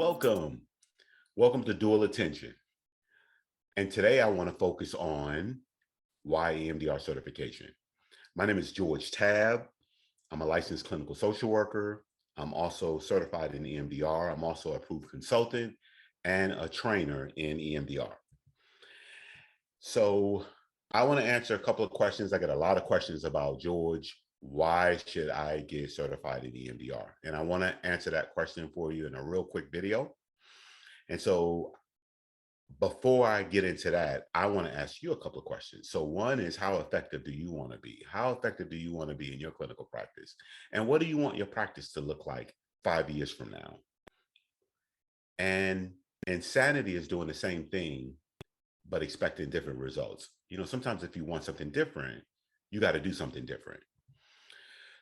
Welcome. Welcome to Dual Attention. And today I want to focus on why EMDR certification. My name is George Tabb. I'm a licensed clinical social worker. I'm also certified in EMDR. I'm also an approved consultant and a trainer in EMDR. So I want to answer a couple of questions. I get a lot of questions about, George, why should I get certified in EMDR? And I want to answer that question for you in a real quick video. And so before I get into that, I want to ask you a couple of questions. So one is, how effective do you want to be? How effective do you want to be in your clinical practice? And what do you want your practice to look like 5 years from now? And insanity is doing the same thing, but expecting different results. You know, sometimes if you want something different, you got to do something different.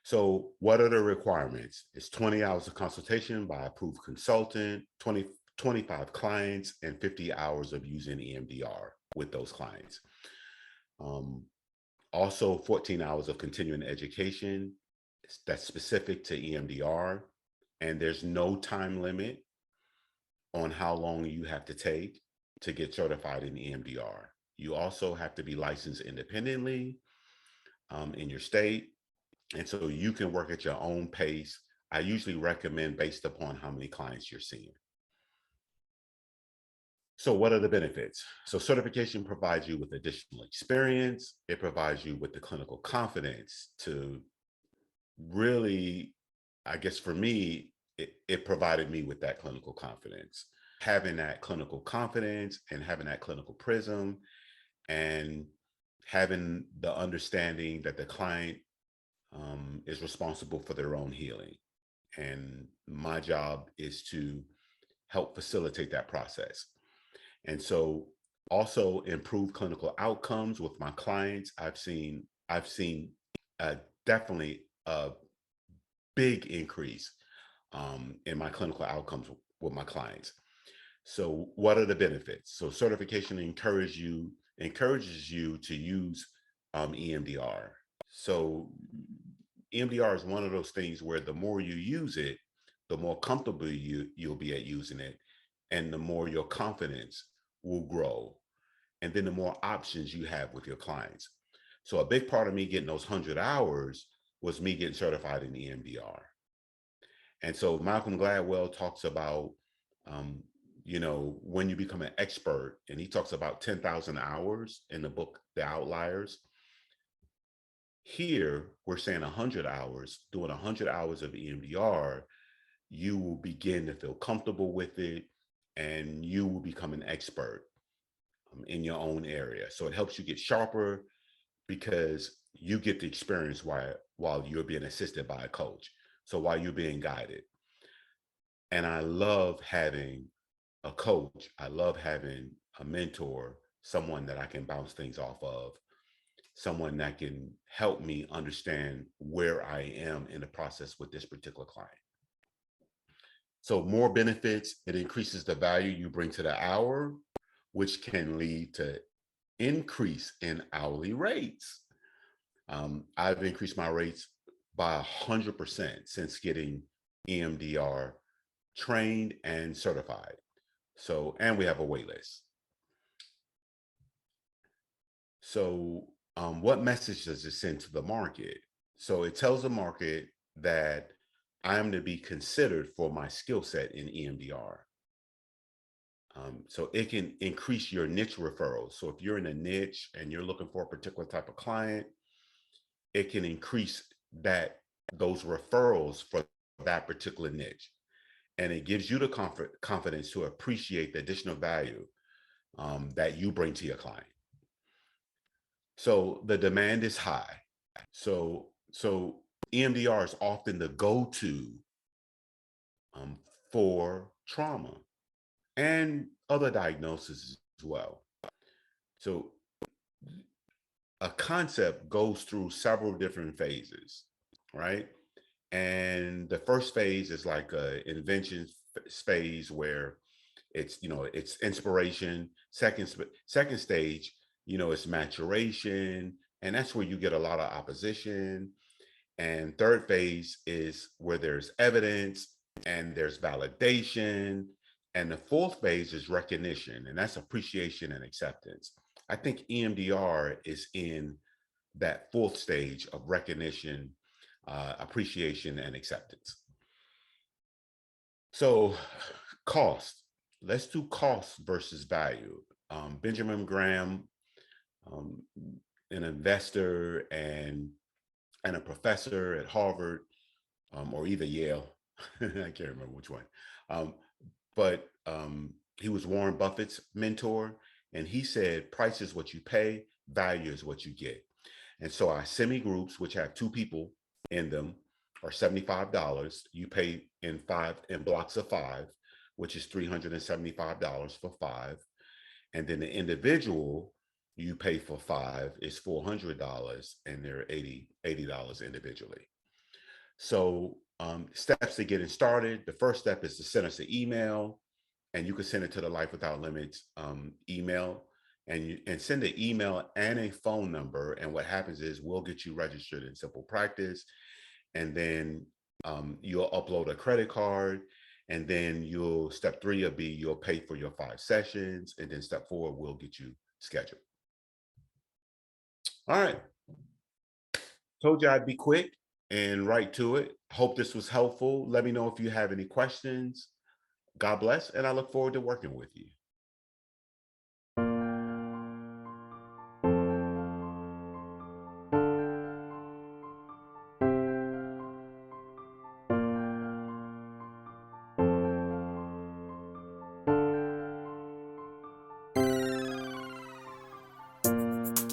So what are the requirements? It's 20 hours of consultation by approved consultant, 25 clients, and 50 hours of using EMDR with those clients. Also 14 hours of continuing education that's specific to EMDR. And there's no time limit on how long you have to take to get certified in EMDR. You also have to be licensed independently in your state. And so you can work at your own pace. I usually recommend based upon how many clients you're seeing. So what are the benefits? So certification provides you with additional experience. It provides you with the clinical confidence to really, I guess for me, it provided me with that clinical confidence. Having that clinical confidence and having that clinical prism and having the understanding that the client is responsible for their own healing. And my job is to help facilitate that process. And so also improve clinical outcomes with my clients. I've seen definitely a big increase in my clinical outcomes with my clients. So what are the benefits? So certification encourages you to use EMDR. So EMDR is one of those things where the more you use it, the more comfortable you'll be at using it, and the more your confidence will grow, and then the more options you have with your clients. So a big part of me getting those 100 hours was me getting certified in EMDR. And so Malcolm Gladwell talks about, when you become an expert, and he talks about 10,000 hours in the book, The Outliers. Here, we're saying 100 hours, doing 100 hours of EMDR, you will begin to feel comfortable with it, and you will become an expert in your own area. So it helps you get sharper because you get the experience while you're being assisted by a coach. So while you're being guided. And I love having a coach. I love having a mentor, someone that I can bounce things off of, someone that can help me understand where I am in the process with this particular client. So more benefits, it increases the value you bring to the hour, which can lead to increase in hourly rates. I've increased my rates by 100% since getting EMDR trained and certified. So, and we have a wait list. So what message does it send to the market? So it tells the market that I am to be considered for my skill set in EMDR. So it can increase your niche referrals. So if you're in a niche and you're looking for a particular type of client, it can increase those referrals for that particular niche. And it gives you the confidence to appreciate the additional value that you bring to your client. So the demand is high. So EMDR is often the go-to for trauma and other diagnoses as well. So a concept goes through several different phases, right? And the first phase is like a invention phase where it's inspiration. Second stage, it's maturation, and that's where you get a lot of opposition. And third phase is where there's evidence and there's validation. And the fourth phase is recognition, and that's appreciation and acceptance. I think EMDR is in that fourth stage of recognition, appreciation, and acceptance. So, cost. Let's do cost versus value. Benjamin Graham, um, an investor and a professor at Harvard, or either Yale, I can't remember which one. Um, but he was Warren Buffett's mentor, and he said, "Price is what you pay, value is what you get." And so our semi groups, which have two people in them, are $75. You pay in blocks of five, which is $375 for five. And then the individual you pay for five is $400, and they're $80 individually. So steps to getting started. The first step is to send us an email, and you can send it to the Life Without Limits email, and send an email and a phone number. And what happens is we'll get you registered in Simple Practice, and then you'll upload a credit card, and then step three will be you'll pay for your 5 sessions, and then step four we'll get you scheduled. All right. Told you I'd be quick and right to it. Hope this was helpful. Let me know if you have any questions. God bless, and I look forward to working with you.